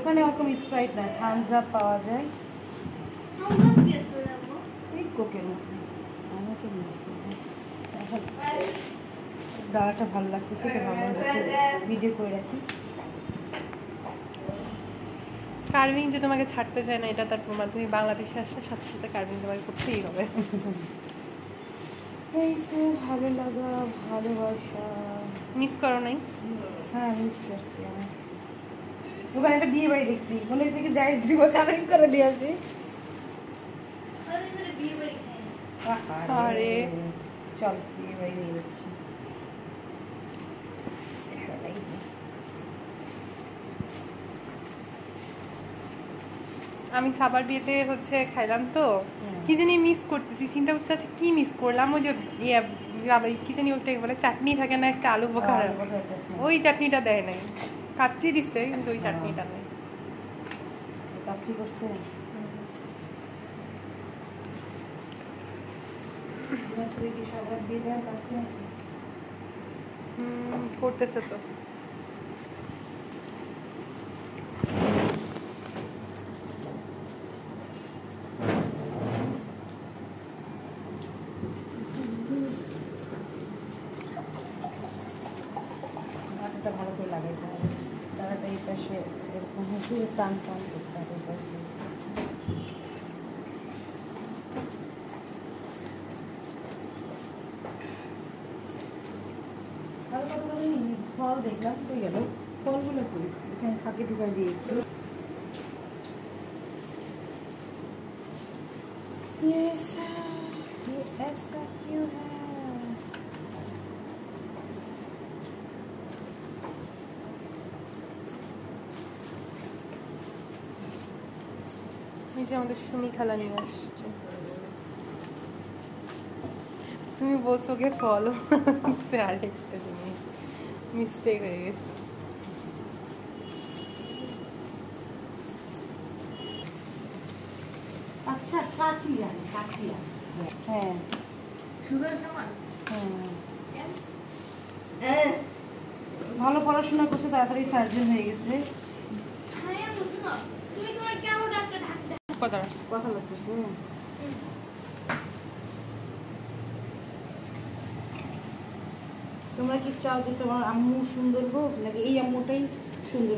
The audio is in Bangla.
ওখানে ওরকম স্প্রাইট না, থামস আপ পাওয়া যায়। এই কোকের মতো আমাকে দাঁড়াটা ভালো লাগতেছে, তো ভাবলাম ভিডিও করে রাখি। কার্ভিং যে তোমাকে ছাড়তে চায় না এটা তার প্রমাণ। তুমি বাংলাদেশে আসলে সাথে সাথে কার্ভিং তোমাকে করতেই হবে। এই তো ভালো লাগা, ভালোবাসা। মিস করো নাই? হ্যাঁ মিস করছি আমি। ওখানে একটা বিয়ে বাড়ি দেখছি, মনে হচ্ছে কি যাই কার্ভিং করে দিয়ে আসি। আরে চল বিয়ে বাড়ি নিয়ে যাচ্ছি। আমি সাবার বিয়েতে হচ্ছে খাইলাম তো কি জানি মিস করতেছি, চিন্তা করতেছি আচ্ছা কি মিস করলাম। ওই যে ইয়ে কি জানি ওইটাকে বলে চাটনি থাকে না একটা, আলু বোখারা, ওই চাটনিটা দেয় নাই। কাচ্চি দিচ্ছে কিন্তু ওই চাটনিটা নেই। কাচ্চি করছে করতেছে তো। ভালো করে লাগাইতে হবে, তারাটা এই পাশে এরকম হচ্ছে টান টান করতে হবে। ফল দেখলাম হয়ে গেল, ফলগুলো করি এখানে ফাঁকে ঢুকাই দিয়ে একটু। ऐसा क्यों है? এই যে আমাদের সুমি খালা নিয়ে আসছে। তুমি বলছো গে ফলো, আরেকটা জিনিস মিস্টেক হয়ে গেছে। আচ্ছা কাচিয়া কাচিয়া, হ্যাঁ হ্যাঁ ভালো পড়াশোনা করছে, তাড়াতাড়ি সার্জন হয়ে গেছে। কথা লাগতেছে। তোমরা কি চাও যে তোমার আম্মু সুন্দর হোক নাকি এই আম্মুটাই সুন্দর